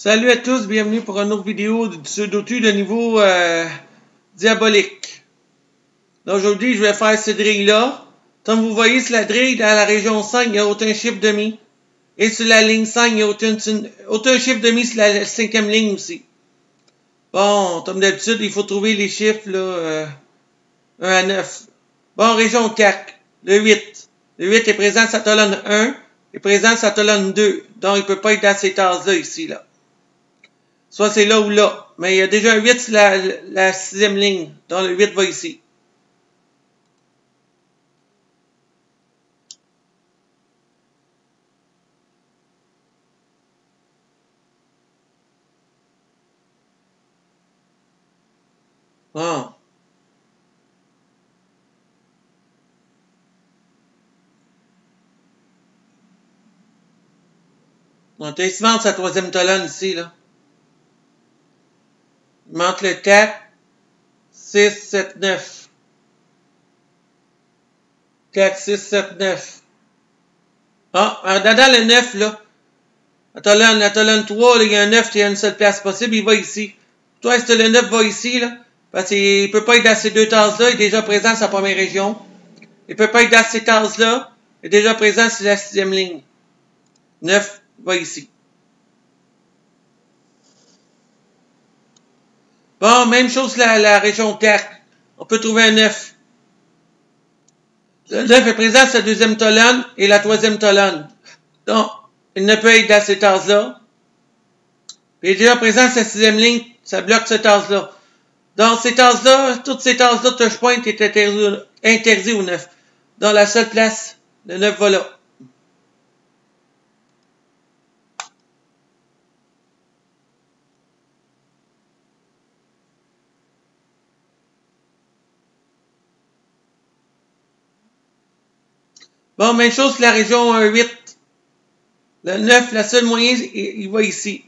Salut à tous, bienvenue pour une autre vidéo du Sudoku de niveau diabolique. Aujourd'hui, je vais faire cette drille-là. Comme vous voyez, sur la drille, dans la région 5, il n'y a aucun chiffre demi. Et sur la ligne 5, il n'y a aucun chiffre demi sur la 5e ligne aussi. Bon, comme d'habitude, il faut trouver les chiffres là, 1 à 9. Bon, région 4, le 8. Le 8 est présent sur la colonne 1, est présent sur la colonne 2. Donc, il ne peut pas être dans ces cases-là ici, là. Soit c'est là ou là. Mais il y a déjà un 8 sur la 6e ligne. Donc le 8 va ici. Bon. On est souvent sa 3e colonne ici, là. Il manque le 4, 6, 7, 9. 4, 6, 7, 9. Ah, dans le 9, là. La colonne 3, là, il y a un 9, il y a une seule place possible, il va ici. Toi, si le 9 va ici, là, parce qu'il ne peut pas être dans ces deux cases-là, il est déjà présent sur sa première région. Il ne peut pas être dans ces cases-là, il est déjà présent sur la 6e ligne. 9 va ici. Bon, même chose la région 4. On peut trouver un 9. Le 9 est présent sur la 2e colonne et la 3e colonne. Donc, il ne peut être dans ces cases-là. Il est déjà présent sur la 6e ligne, ça bloque cette case-là. Donc, ces cases-là, toutes ces cases-là de touch point est interdit au 9. Dans la seule place, le 9 va là. Bon, même chose que la région 8. Le 9, la seule moyen, il va ici.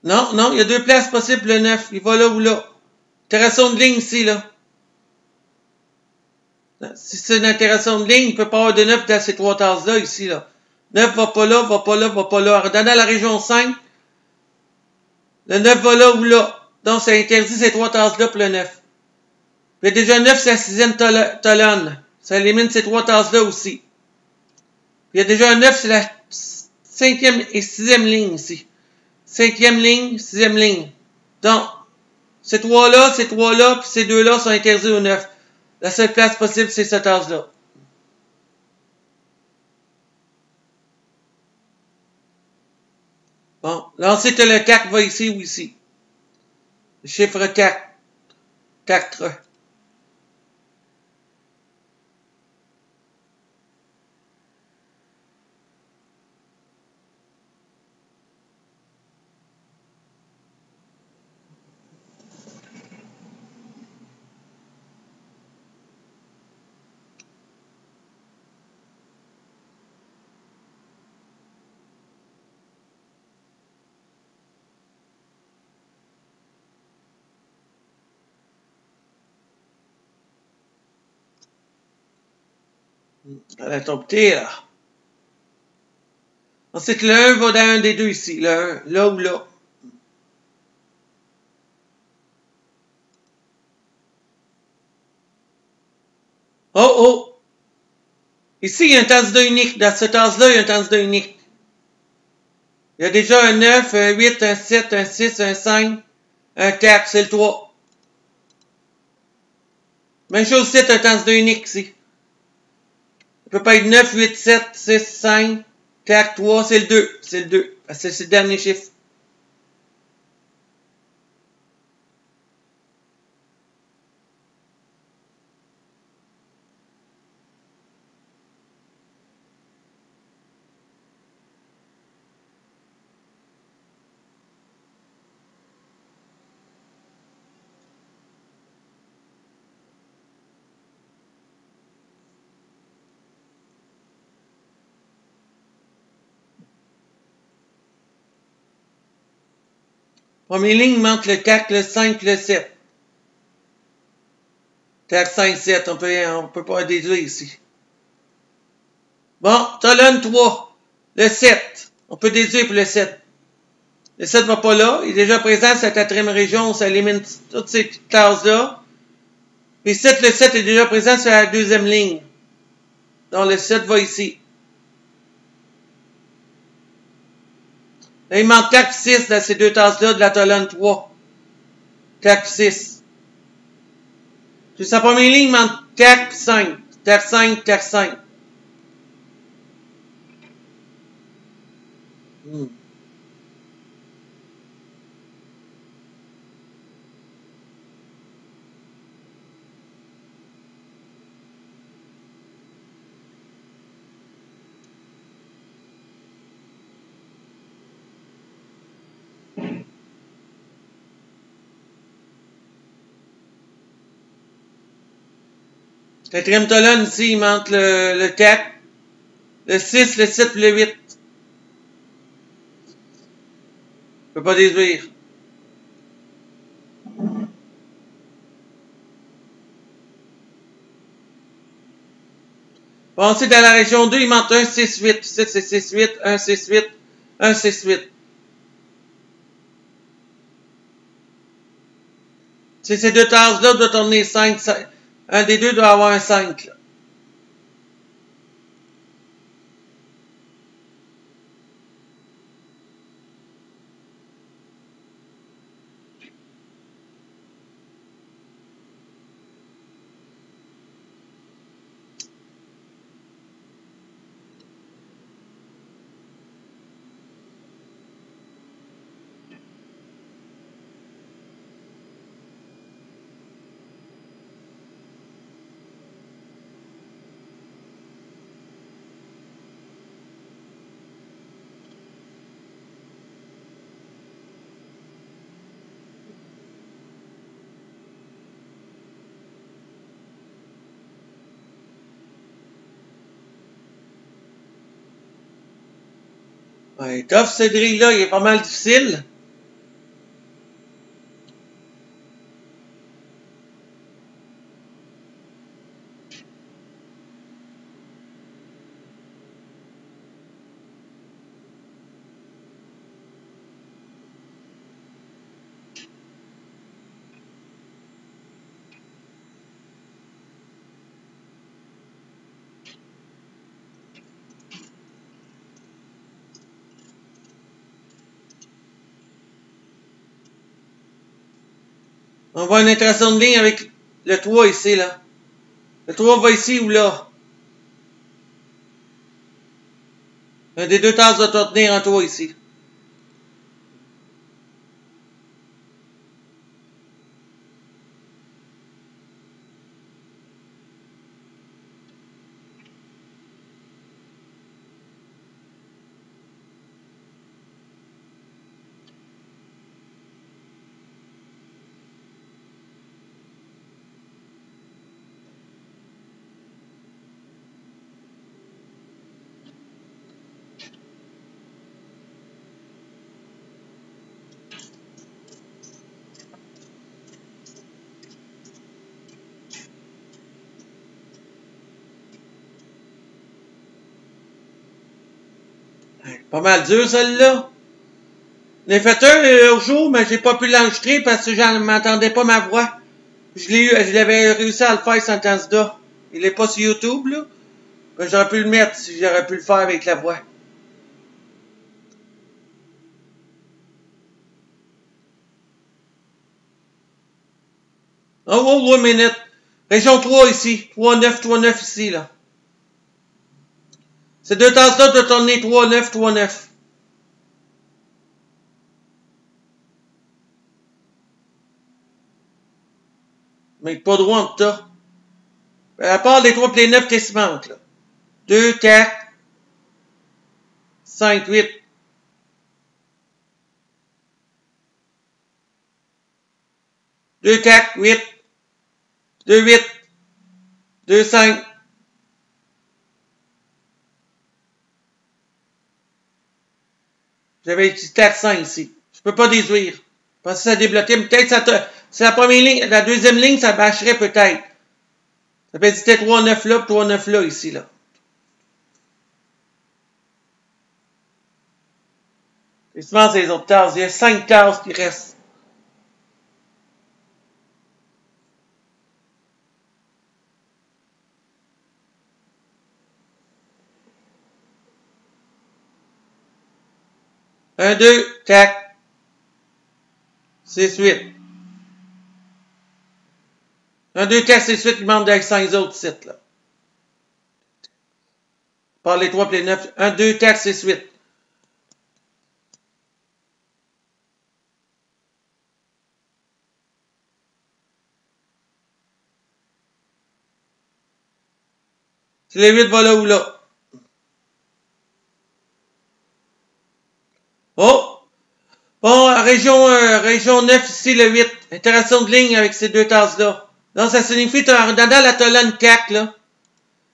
Non, il y a deux places possibles, le 9. Il va là ou là. Interaction de ligne ici, là. Si c'est une interaction de ligne, il ne peut pas avoir de 9 dans ces trois cases-là, ici, là. 9 va pas là, va pas là, va pas là. Dans la région 5, le 9 va là ou là. Donc, ça interdit ces trois cases-là pour le 9. Il y a déjà 9 sur la 6e colonne. Ça élimine ces trois cases-là aussi. Il y a déjà un 9 sur la 5e et 6e ligne ici. 5e ligne, 6e ligne. Donc, ces trois-là, puis ces deux-là sont interdits au 9. La seule place possible, c'est cette case-là. Bon, là ensuite, le 4 va ici ou ici. Le chiffre 4. 4. Elle a tombé là. Ensuite, le 1 va dans un des deux ici. Le 1, là ou là. Oh! Ici, il y a un candidat unique. Dans ce case-là, il y a un candidat unique. Il y a déjà un 9, un 8, un 7, un 6, un 5, un 4. C'est le 3. Même chose ici, un candidat unique ici. Il peut pas être 9, 8, 7, 6, 5, 4, 3. C'est le 2. C'est le 2. Parce que c'est le dernier chiffre. Première ligne, il manque le 4, le 5, le 7. 4, 5, 7. On peut pas déduire ici. Bon, colonne 3. Le 7. On peut déduire pour le 7. Le 7 ne va pas là. Il est déjà présent sur la quatrième région. Ça élimine toutes ces petites classes-là. Puis le 7 est déjà présent sur la deuxième ligne. Donc le 7 va ici. Là, il manque 4 et 6 dans ces deux tasses-là de la colonne 3. 4 et 6. Sur sa première ligne, il manque 4 et 5. 4, 5, 4, 5. Quatrième colonne, ici, il manque le 4, le 6, le 7 et le 8. Je peux pas déduire. Bon, ensuite, dans la région 2, il manque 1, 6, 8. 7, c'est 6, 8, 1, 6, 8, 1, 6, 8. Si ces deux tasses-là doivent tourner 5, 5. Un des deux doit avoir un 5. Là. Ouais, tough, ce drill-là, il est pas mal difficile. On voit une interaction de ligne avec le 3 ici, là. Le 3 va ici ou là. Un des deux tasses doit tenir un 3 ici. Pas mal dur, celle-là. J'en ai fait un l'autre jour, mais j'ai pas pu l'enregistrer parce que je m'entendais pas ma voix. Je l'avais réussi à le faire sans candidat. Il est pas sur YouTube, là. Ben, j'aurais pu le mettre si j'aurais pu le faire avec la voix. Oh, 1 minute. Région 3 ici. 3-9, 3-9 ici, là. Ces deux tasses-là doivent tourner 3-9, 3-9. Mais pas droit en tas. À part les 3 et les 9 qui se manquent, là. 2, 4, 5, 8. 2, 4, 8. 2, 8. 2, 5. J'avais dit 4, 5 ici. Je peux pas déduire. Parce que ça a débloqué. Peut-être c'est la première ligne. La deuxième ligne, ça bâcherait peut-être. Ça peut être 3, 9 là, 3, 9 là, ici, là. Justement, c'est les autres tasses. Il y a 5 tasses qui restent. Un, deux, tac. 6, 8. Un, deux, tac, 6, 8, il manque avec 5 autres sites, là. Par les 3 et les 9. 1, 2, tac, 6, 8. Si les 8 va là ou là. Oh! Bon, région 9 ici, le 8. Interaction de ligne avec ces deux tasses-là. Donc, ça signifie que dans la colonne CAC, là,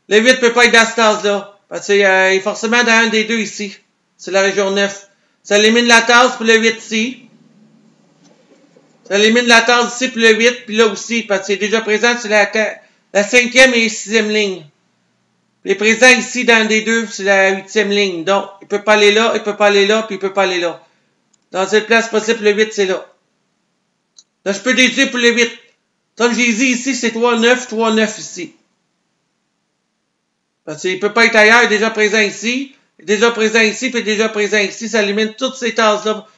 le 8 ne peut pas être dans cette tasse-là. Parce qu'il est forcément dans un des deux ici. C'est la région 9. Ça élimine la tasse pour le 8 ici. Ça élimine la tasse ici pour le 8, puis là aussi, parce que c'est déjà présent sur la 5e et 6e ligne. Il est présent ici dans un des deux, c'est la 8e ligne. Donc, il ne peut pas aller là, il ne peut pas aller là, puis il ne peut pas aller là. Dans cette place possible, le 8, c'est là. Là, je peux déduire pour le 8. Comme j'ai dit ici, c'est 3, 9, 3, 9 ici. Parce qu'il ne peut pas être ailleurs, il est déjà présent ici, il est déjà présent ici, puis il est déjà présent ici. Ça élimine toutes ces tasses-là.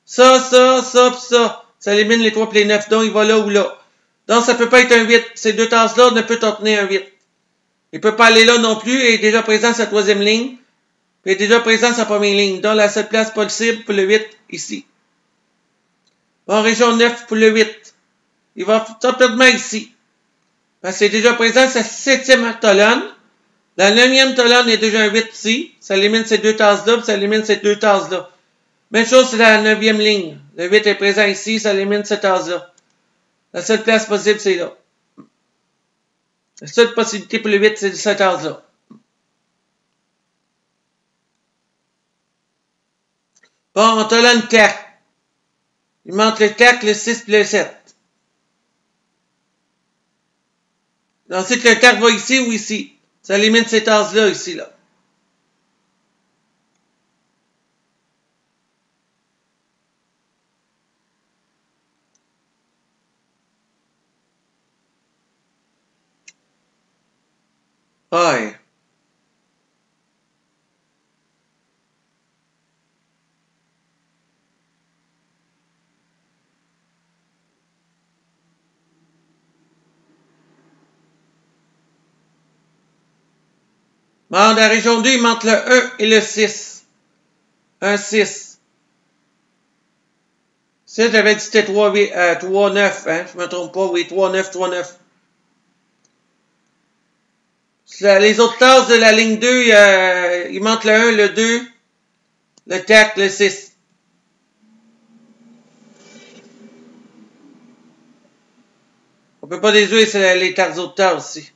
Ça, puis ça. Ça élimine les 3 et les 9. Donc, il va là ou là. Donc, ça ne peut pas être un 8. Ces deux tasses-là ne peuvent contenir un 8. Il ne peut pas aller là non plus, et il est déjà présent sur sa 3e ligne. Puis il est déjà présent sur sa première ligne. Donc, la seule place possible pour le 8, ici. Bon, région 9 pour le 8. Il va complètement ici. Parce qu'il est déjà présent sur sa 7e colonne. La 9e colonne est déjà un 8 ici. Ça élimine ces deux tasses-là, puis ça élimine ces deux tasses-là. Même chose, c'est la 9e ligne. Le 8 est présent ici, ça élimine cette tasse-là. La seule place possible, c'est là. La seule possibilité pour le 8, c'est cette tasse-là. Bon, on colonne 4. Il manque le 4, le 6 et le 7. Ensuite, le 4 va ici ou ici. Ça élimine ces tasses-là, ici, là. Ouais. Bon, dans la région 2, il manque le 1 et le 6. 1, 6. Ça, j'avais dit c'était 3, 9, hein. Je me trompe pas, oui, 3, 9, 3, 9. Les autres tasses de la ligne 2, il manque le 1, le 2, le 4, le 6. On peut pas déduire les autres tasses ici.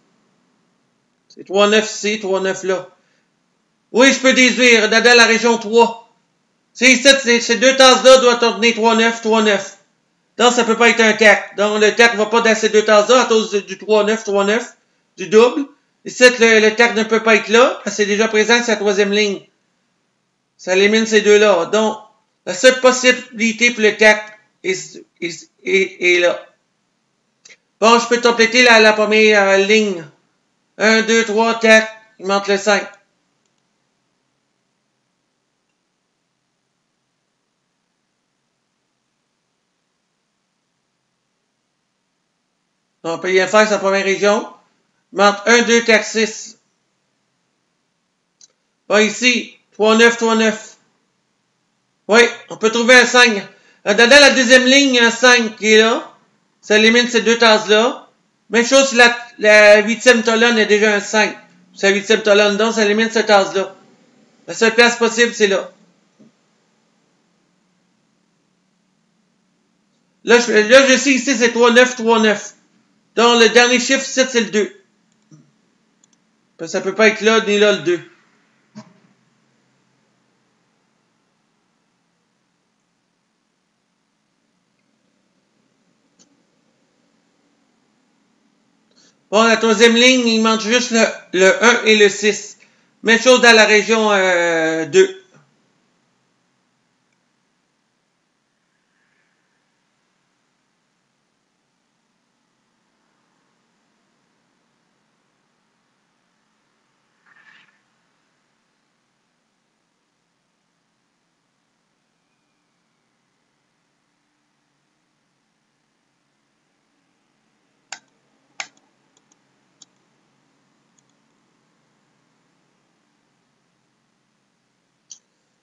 C'est 3, 9 ici, 3, 9 là. Oui, je peux déduire, dans la région 3. Ces deux tasses-là doivent contenir 3, 9, 3, 9. Donc, ça peut pas être un 4. Donc, le 4 ne va pas dans ces deux tasses-là à cause du 3, 9, 3, 9, du double. Ici, le 4 ne peut pas être là, parce que c'est déjà présent sur la 3e ligne. Ça élimine ces deux-là. Donc, la seule possibilité pour le 4 est là. Bon, je peux compléter la première ligne. 1, 2, 3, 4. Il manque le 5. On peut bien faire sa première région. Il manque 1, 2, 4, 6. Bon, ici, 3, 9, 3, 9. Oui, on peut trouver un 5. Dans la deuxième ligne, il y a un 5 qui est là. Ça élimine ces deux tasses-là. Même chose, la 8e colonne est déjà un 5. C'est la 8e colonne, donc ça élimine cette tasse-là. La seule place possible, c'est là. Là, je sais ici, c'est 3, 9, 3, 9. Donc, le dernier chiffre, c'est le 2. Parce que ça peut pas être là, ni là, le 2. Bon, la troisième ligne, il manque juste le 1 et le 6. Même chose dans la région 2.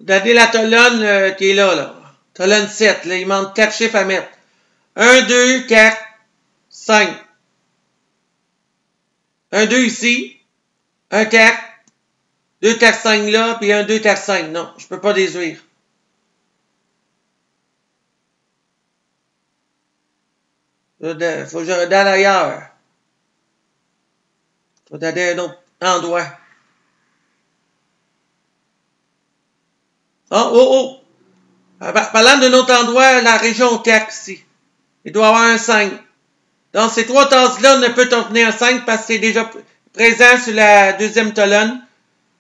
Regardez la colonne qui est là, là. Colonne 7, là, il manque 4 chiffres à mettre. 1, 2, 4, 5. 1, 2 ici. 1, 4. 2, 4, 5 là, puis 1, 2, 4, 5. Non, je peux pas déduire. Faut que je regarde ailleurs. Faut regarder un autre endroit. Oh, oh, oh! Parlant d'un autre endroit, la région 4 ici. Il doit y avoir un 5. Donc, ces 3 tasses-là ne peuvent contenir un 5 parce que c'est déjà présent sur la deuxième colonne.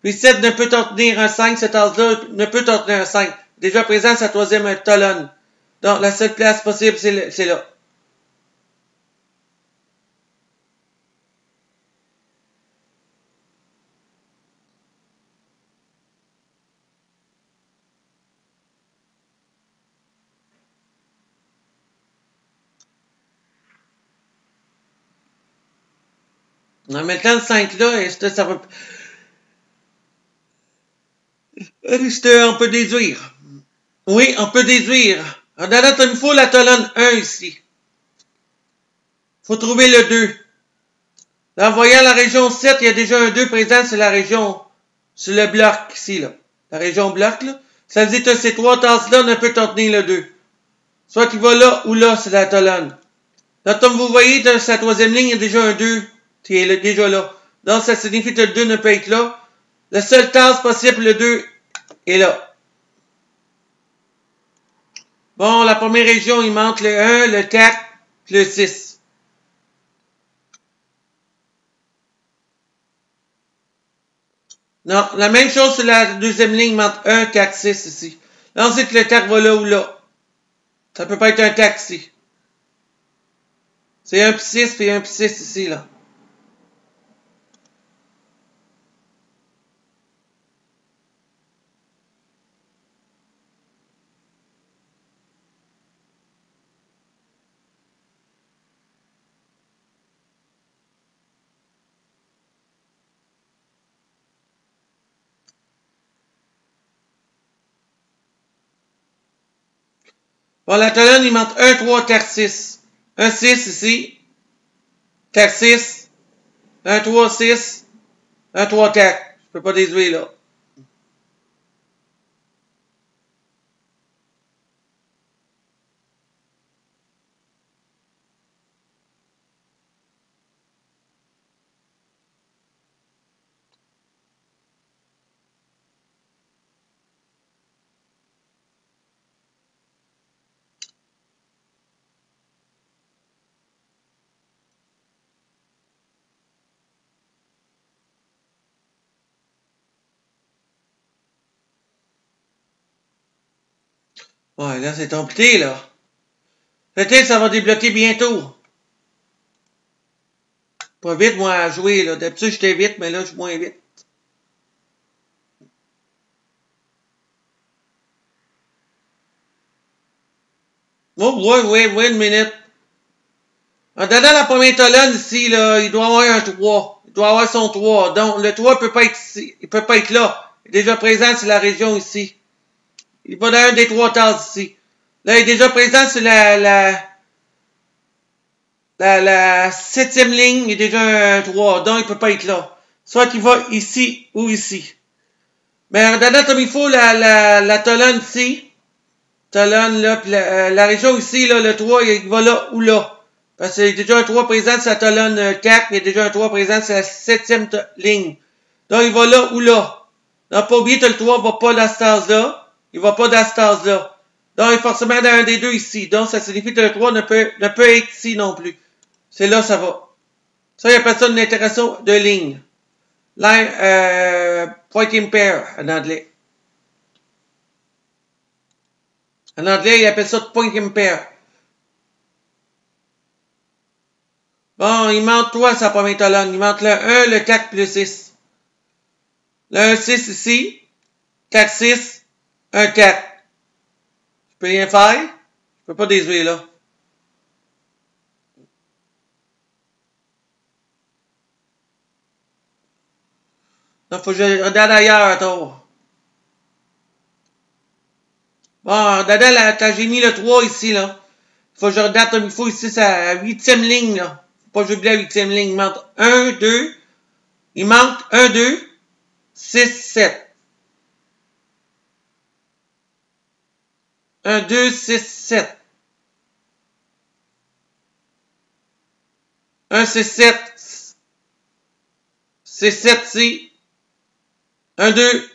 Puis 7 ne peut contenir un 5. Cette tasse-là ne peut contenir un 5. Déjà présent sur la troisième colonne. Donc, la seule place possible, c'est là. En mettant le 5 là, ça va... On peut déduire. Oui, on peut déduire. En donnant il faut la colonne 1 ici. Il faut trouver le 2. En voyant la région 7, il y a déjà un 2 présent sur la région, sur le bloc ici, là. La région bloc, là. Ça veut dire que ces 3 tasses-là ne peuvent contenir le 2. Soit qu'il va là ou là, c'est la colonne. Donc, comme vous voyez, dans sa troisième ligne, il y a déjà un 2 qui est déjà là. Donc, ça signifie que le 2 ne peut être là. La seule tasse possible, le 2 est là. Bon, la première région, il manque le 1, le 4, le 6. Non, la même chose sur la deuxième ligne, il manque 1, 4, 6 ici. Là, on sait que le 4 va là ou là. Ça peut pas être un 4 ici. C'est 1 puis 6 puis 1 puis 6 ici, là. Bon, la colonne, il manque 1, 3, 4, 6. 1, 6 ici. 4, 6. 1, 3, 6. 1, 3, 4. Je peux pas déduire là. Ouais, là, c'est compliqué, là. Peut-être que ça va débloquer bientôt. Pas vite, moi, à jouer, là. D'habitude, j'étais vite, mais là, je suis moins vite. Oh, oui, une minute. En donnant la première colonne ici, là, il doit avoir un 3. Il doit avoir son 3. Donc, le 3 peut pas être ici. Il peut pas être là. Il est déjà présent sur la région ici. Il va dans un des 3 tasses ici. Là, il est déjà présent sur la septième ligne. Il est déjà un 3. Donc, il peut pas être là. Soit qu'il va ici ou ici. Mais en donnant comme il faut la colonne ici. Colonne là, puis la région ici, là, le 3, il va là ou là. Parce qu'il y a déjà un 3 présent sur la colonne 4, il y a déjà un 3 présent sur la septième ligne. Donc, il va là ou là. Donc, pas oublier que le 3 va pas dans cette tasse-là. Il va pas dans cette tasse-là. Donc, il est forcément dans un des deux ici. Donc, ça signifie que le 3 ne peut être ici non plus. C'est là, ça va. Ça, il appelle ça une interaction de ligne. Line, pointing pair, en anglais. En anglais, il appelle ça pointing pair. Bon, il manque 3 sa première colonne. Il manque le 1, le 4 plus 6. Le 1, 6 ici. 4, 6. 1, 4. Je peux rien faire. Je peux pas déduire là. Donc, faut que je regarde ailleurs, attends. Bon, dedans, quand j'ai mis le 3 ici, là, faut que je redate comme il faut ici, c'est la 8e ligne, là. Faut pas que j'oublie la 8e ligne. Il manque 1, 2. Il manque 1, 2, 6, 7. 1, 2, 6, 7. 1, 6, 7. C'est 7 ici. 1, 2.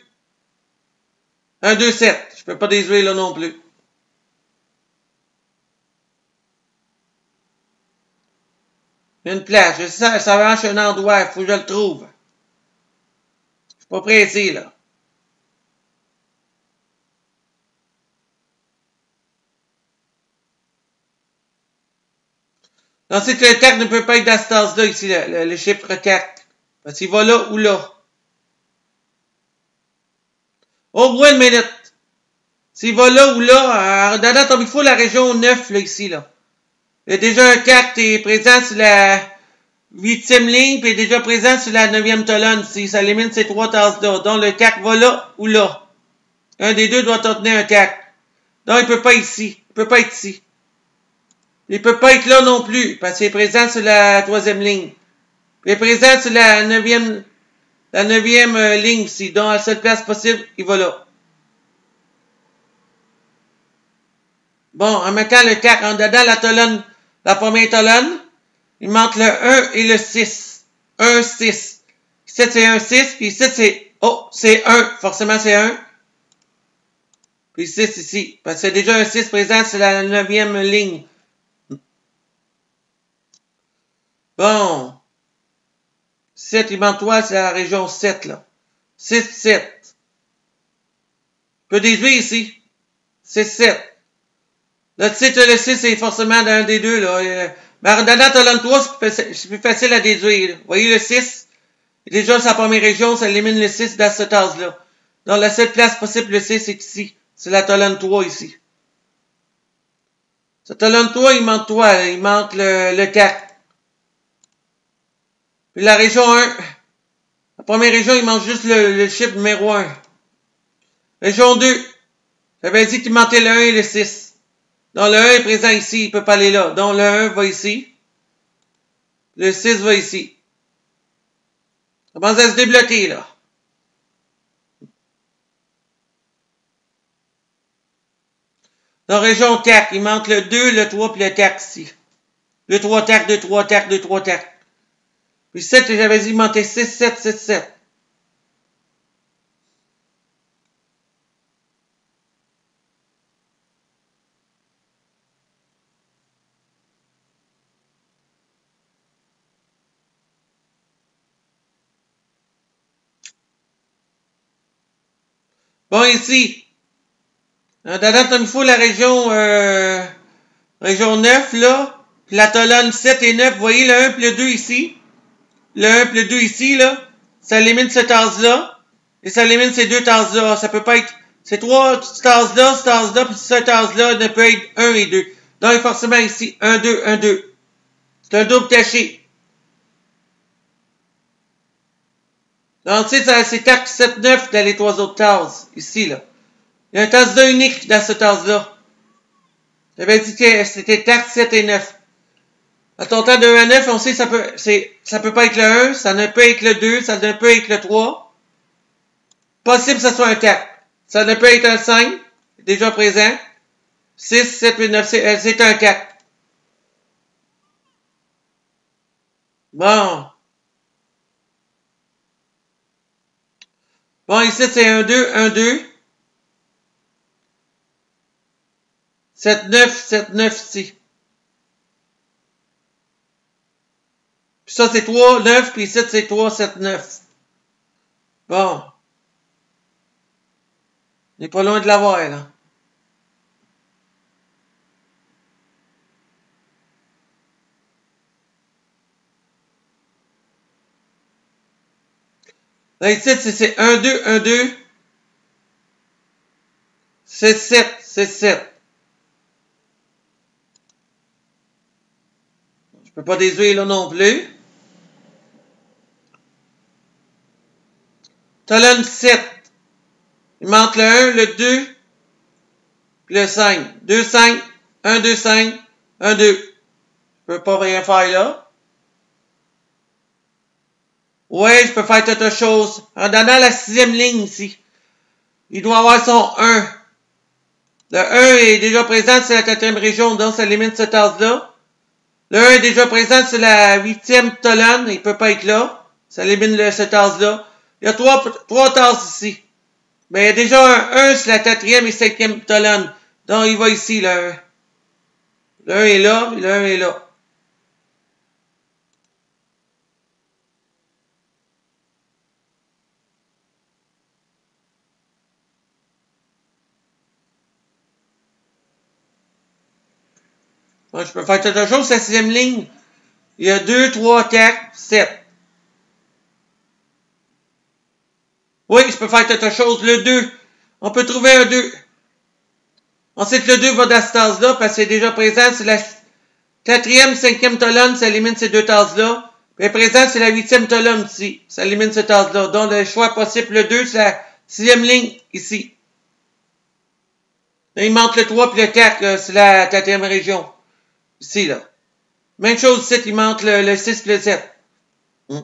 1, 2, 7. Je peux pas déjouer là non plus. Une plage. Je sais, ça marche un endroit. Il faut que je le trouve. Je suis pas pressé, là. Ensuite, le 4 ne peut pas être dans cette tasse-là, ici, le chiffre 4. Parce qu'il va là ou là. Au moins une minute. S'il va là ou là, dans comme il faut la région 9, là, ici, là. Il y a déjà un 4 qui est présent sur la 8e ligne, puis il est déjà présent sur la 9e colonne. Si ça élimine ces 3 tasses-là. Donc, le 4 va là ou là. Un des deux doit contenir un 4. Donc, il ne peut pas ici. Il ne peut pas être ici. Il ne peut pas être là non plus, parce qu'il est présent sur la 3e ligne. Il est présent sur la 9e ligne ici. Donc, à la seule place possible, il va là. Bon, en mettant le 4 en dedans la colonne, la première colonne, il manque le 1 et le 6. 1, 6. Ici, c'est un 6, puis ici, c'est... Oh, c'est 1. Forcément, c'est 1. Puis 6 ici. Parce que c'est déjà un 6 présent sur la 9e ligne. Bon. 7, il manque 3, c'est la région 7, là. 6, 7. Je peux déduire ici. 6, 7. Là, tu sais, le 6, c'est forcément d'un des deux, là. Mais en donnant colonne 3, c'est plus facile à déduire. Vous voyez le 6? Déjà, sa première région, ça élimine le 6 dans cette tasse-là. Donc, la seule place possible, le 6, c'est ici. C'est la colonne 3 ici. Cette colonne 3, il manque 3. Il manque le 4. Puis la région 1. La première région, il manque juste le chiffre numéro 1. Région 2. J'avais dit qu'il manquait le 1 et le 6. Donc, le 1 est présent ici. Il ne peut pas aller là. Donc, le 1 va ici. Le 6 va ici. Ça commence à se débloquer, là. Dans région 4, il manque le 2, le 3 puis le 4 ici. Le 3 tac, 2, 3 tac, 2, 3 tac. Puis 7, j'avais dit, il manquait 6, 7, 7, 7. Bon, ici. Dedans, comme il faut, la région 9, là. Puis la colonne 7 et 9, vous voyez le 1 puis le 2 ici. Le 1 puis le 2 ici, là. Ça élimine cette tasse-là. Et ça élimine ces deux tasses-là. Ça peut pas être... Ces trois tasses-là, puis cette tasse-là ne peut être 1 et 2. Donc, forcément, ici, 1, 2, 1, 2. C'est un double caché. Donc, tu sais, c'est 4, 7, 9 dans les trois autres tasses. Ici, là. Il y a un tasse 2 unique dans cette tasse-là. J'avais dit que c'était 4, 7 et 9. À ton temps de 1 à 9, on sait que ça peut pas être le 1, ça ne peut être le 2, ça ne peut être le 3. Possible que ce soit un 4. Ça ne peut être un 5, déjà présent. 6, 7, 8, 9, c'est un 4. Bon. Bon, ici, c'est un 2, 1, 2. 7, 9, 7, 9 ici. Puis ça, c'est 3, 9, puis ici, c'est 3, 7, 9. Bon. On n'est pas loin de l'avoir, là. Là, ici, c'est 1, 2, 1, 2. C'est 7, c'est 7. Je peux pas déduire là non plus. Colonne 7. Il manque le 1, le 2, puis le 5. 2, 5, 1, 2, 5, 1, 2. Je peux pas rien faire là. Ouais, je peux faire autre chose. En donnant la 6e ligne ici, il doit avoir son 1. Le 1 est déjà présent sur la 4e région, donc ça élimine cette tasse-là. Le 1 est déjà présent sur la 8e colonne, il peut pas être là. Ça élimine cette tasse-là. Il y a 3 tasses ici. Mais il y a déjà un 1 sur la 4e et 5e colonne. Donc il va ici, le 1. Le 1 est là, et le 1 est là. Moi, je peux faire autre chose, c'est la 6e ligne. Il y a 2, 3, 4, 7. Oui, je peux faire autre chose. Le 2. On peut trouver un 2. Ensuite, le 2 va dans cette tasse-là, parce que c'est déjà présent. C'est la 4e, 5e colonne, ça élimine ces deux tasses-là. Puis présent, c'est la 8e colonne ici. Ça élimine cette tasse-là. Donc, le choix possible, le 2, c'est la 6e ligne ici. Là, il manque le 3 puis le 4, c'est la 4e région. Ici, là. Même chose ici, il manque le 6 puis le 7. Je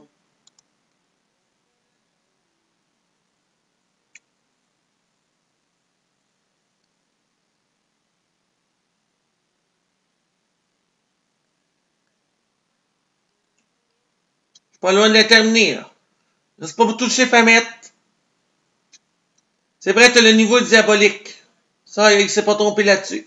suis pas loin de le terminer, là. Là, c'est pas beaucoup de chiffres à mettre. C'est vrai, tu as le niveau diabolique. Ça, il s'est pas trompé là-dessus.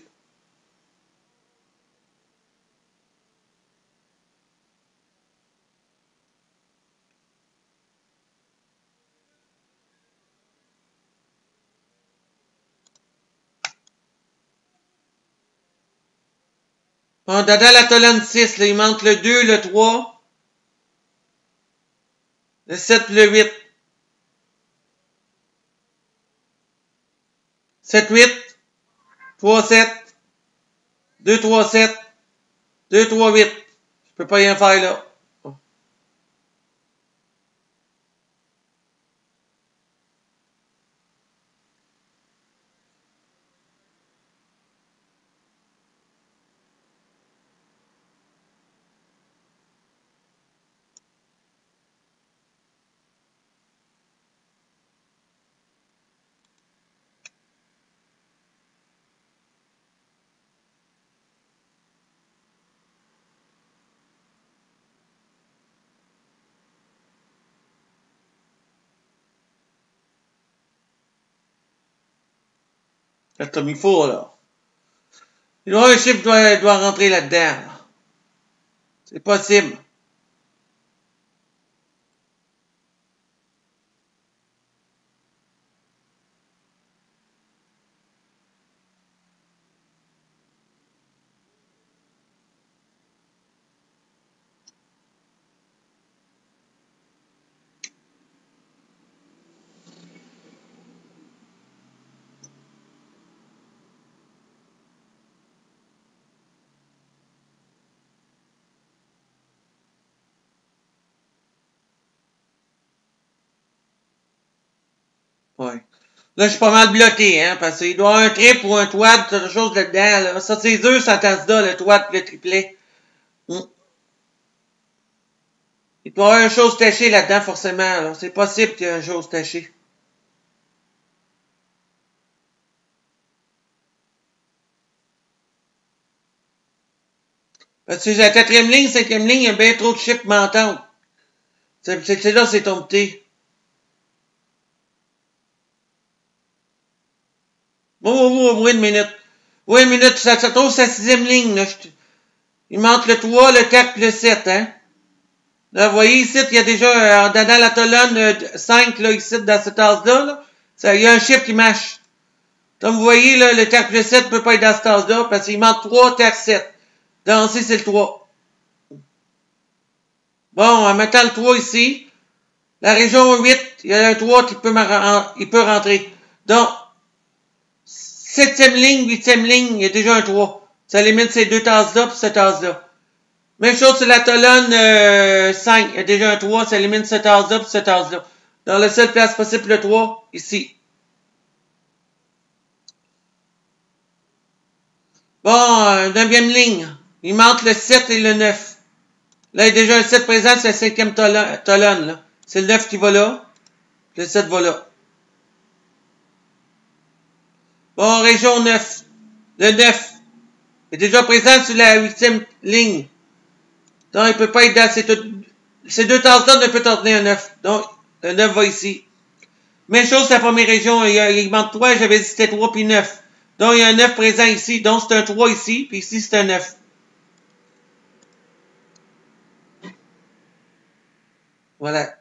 Bon, dans la colonne 6, là, il manque le 2, le 3, le 7 et le 8. 7, 8, 3, 7, 2, 3, 7, 2, 3, 8. Je peux pas rien faire là. Là, comme il faut, là. Il doit y avoir un chiffre qui doit rentrer là-dedans, là. C'est possible. Ouais. Là, je suis pas mal bloqué, hein, parce qu'il doit y avoir un trip ou un toit, quelque chose là-dedans, là. Ça, c'est eux, ça tasse-là, le toit et le triplet. Il doit y avoir une chose tachée là-dedans, forcément, c'est possible qu'il y ait une chose tachée. Parce que la 4e ligne, 5e ligne, il y a bien trop de chiffres mentaux. C'est là, c'est tombé. Oui, une minute. Oui, une minute, ça trouve sa 6e ligne, là. Il manque le 3, le 4 et le 7, hein. Là, vous voyez ici, il y a déjà, dans la colonne 5, là, ici, dans cette tasse-là, là, il y a un chiffre qui marche. Comme vous voyez, là, le 4 et le 7 ne peut pas être dans cette tasse-là, parce qu'il manque 3, 4, 7. Donc, ici, c'est le 3. Bon, en mettant le 3 ici, la région 8, il y a un 3 qui peut rentrer. Donc, 7e ligne, 8e ligne, il y a déjà un 3. Ça élimine ces deux tasses-là et cette tasse-là. Même chose sur la colonne 5, il y a déjà un 3, ça élimine cette tasse-là et cette tasse-là. Dans la seule place possible, le 3, ici. Bon, 9e ligne. Il manque le 7 et le 9. Là, il y a déjà un 7 présent, c'est la 5e colonne. C'est le 9 qui va là. Le 7 va là. Bon, région 9. Le 9 est déjà présent sur la 8e ligne. Donc, il ne peut pas être dans ces deux tasses-là ne peut en tenir un 9. Donc, le 9 va ici. Même chose, la première région, il manque 3, j'avais dit c'était 3 puis 9. Donc, il y a un 9 présent ici. Donc, c'est un 3 ici, puis ici, c'est un 9. Voilà.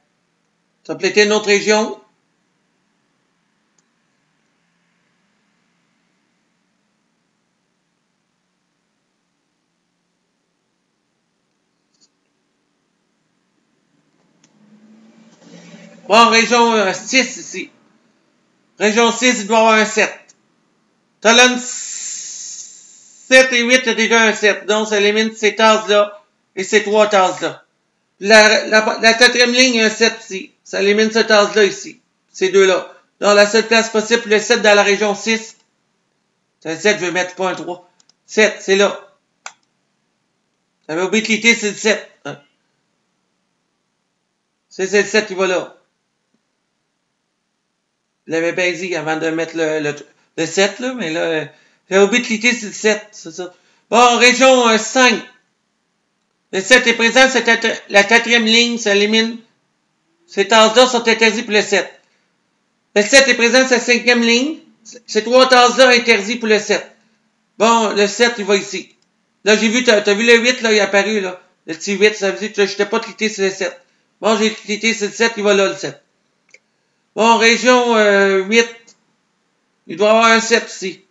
Compléter une autre région. Bon, région 6 ici. Région 6, il doit y avoir un 7. Colonne 7 et 8, il y a déjà un 7. Donc, ça élimine ces tasses-là et ces 3 tasses-là. La 4e ligne, il y a un 7 ici. Ça élimine cette tasse-là ici. Ces deux-là. Donc, la seule place possible pour le 7 dans la région 6. C'est un 7, je vais mettre pas un 3. 7, c'est là. J'avais oublié de cliquer, c'est le 7. Hein. C'est le 7 qui va là. Je l'avais bien dit avant de mettre le 7, là, mais là, j'avais oublié de cliquer sur le 7, c'est ça. Bon, région 5. Le 7 est présent, c'est la 4e ligne, ça élimine. Ces tasses-là sont interdites pour le 7. Le 7 est présent, c'est la 5e ligne. Ces 3 tasses-là interdites pour le 7. Bon, le 7, il va ici. Là, j'ai vu, t'as vu le 8, là, il est apparu, là. Le petit 8, ça veut dire que je n'étais pas cliqué sur le 7. Bon, j'ai cliqué sur le 7, il va là, le 7. Bon, région 8, il doit y avoir un 7 ici.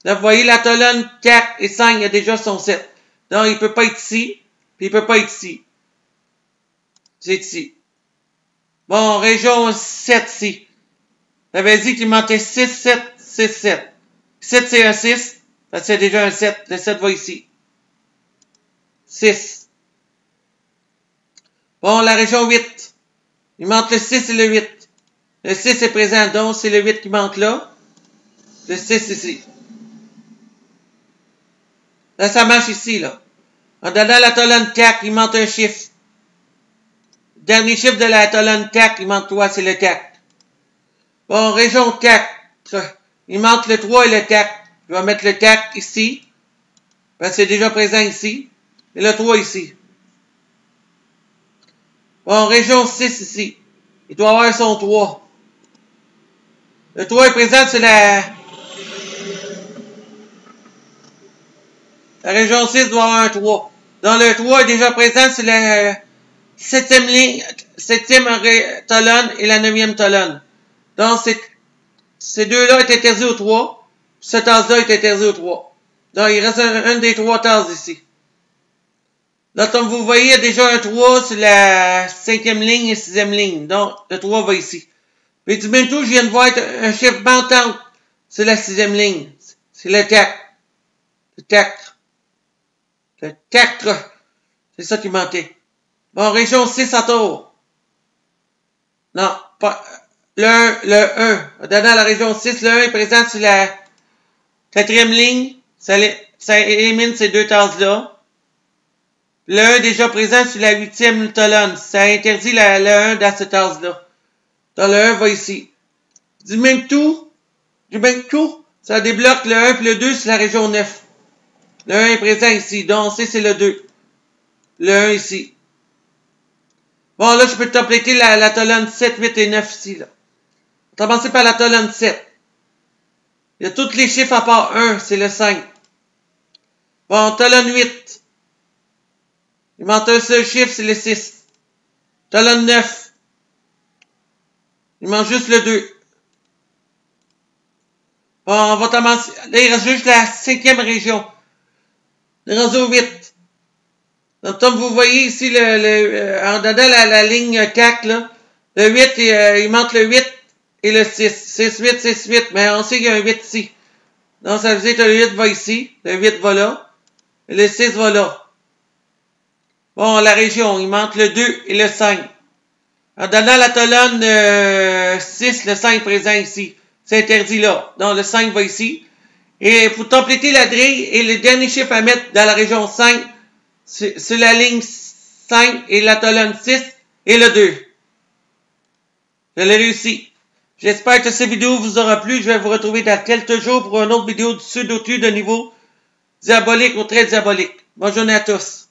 Là, vous voyez, la colonne 4 et 5, il y a déjà son 7. Donc, il ne peut pas être ici, puis il ne peut pas être ici. C'est ici. Bon, région 7 ici. J'avais dit qu'il manquait 6, 7, 6, 7. 7, c'est un 6, parce que c'est déjà un 7. Le 7 va ici. 6. Bon, la région 8. Il manque le 6 et le 8. Le 6 est présent, donc c'est le 8 qui manque là. Le 6 ici. Là, ça marche ici, là. En donnant la colonne 4, il manque un chiffre. Le dernier chiffre de la colonne 4, il manque 3, c'est le 4. Bon, région 4. Il manque le 3 et le 4. Je vais mettre le 4 ici. Parce que c'est déjà présent ici. Et le 3 ici. Bon, région 6 ici. Il doit avoir son 3. Le 3 est présent sur la région 6 doit avoir un 3. Donc le 3 est déjà présent sur la 7e ligne, 7e colonne et la 9e colonne. Donc ces deux-là est interdits au 3. Ce tasse-là est interdit au 3. Donc il reste un des 3 tasses ici. Donc comme vous voyez, il y a déjà un 3 sur la 5e ligne et 6e ligne. Donc le 3 va ici. Mais du même coup, je viens de voir un chiffre mentant sur la 6e ligne. C'est le 4. Le 4. Le 4. C'est ça qui manquait. Bon, région 6 à tour. Non, pas. Le 1. Dans la région 6, le 1 est présent sur la 4e ligne. Ça élimine ces deux tasses-là. Le 1 est déjà présent sur la 8e colonne. Ça interdit le 1 dans cette tasse-là. Donc le 1 va ici. Du même coup, ça débloque le 1 et le 2 sur la région 9. Le 1 est présent ici. Donc, c'est le 2. Le 1 ici. Bon, là, je peux te compléter la colonne 7, 8 et 9 ici. Là. On va commencer par la colonne 7. Il y a tous les chiffres à part 1, c'est le 5. Bon, colonne 8. Il manque un seul chiffre, c'est le 6. Colonne 9. Il manque juste le 2. Bon, on va commencer. Là, il reste juste la 5e région. Le réseau 8. Donc, comme vous voyez ici, en donnant la ligne 4, là, le 8, il manque le 8 et le 6. 6, 8, 6, 8. Mais on sait qu'il y a un 8 ici. Donc, ça veut dire que le 8 va ici. Le 8 va là. Et le 6 va là. Bon, la région, il manque le 2 et le 5. En donnant la colonne 6, le 5 est présent ici. C'est interdit là. Donc, le 5 va ici. Et pour compléter la grille, et le dernier chiffre à mettre dans la région 5, c'est la ligne 5 et la colonne 6 et le 2. Je l'ai réussi. J'espère que cette vidéo vous aura plu. Je vais vous retrouver dans quelques jours pour une autre vidéo du pseudo-tu de niveau diabolique ou très diabolique. Bonne journée à tous.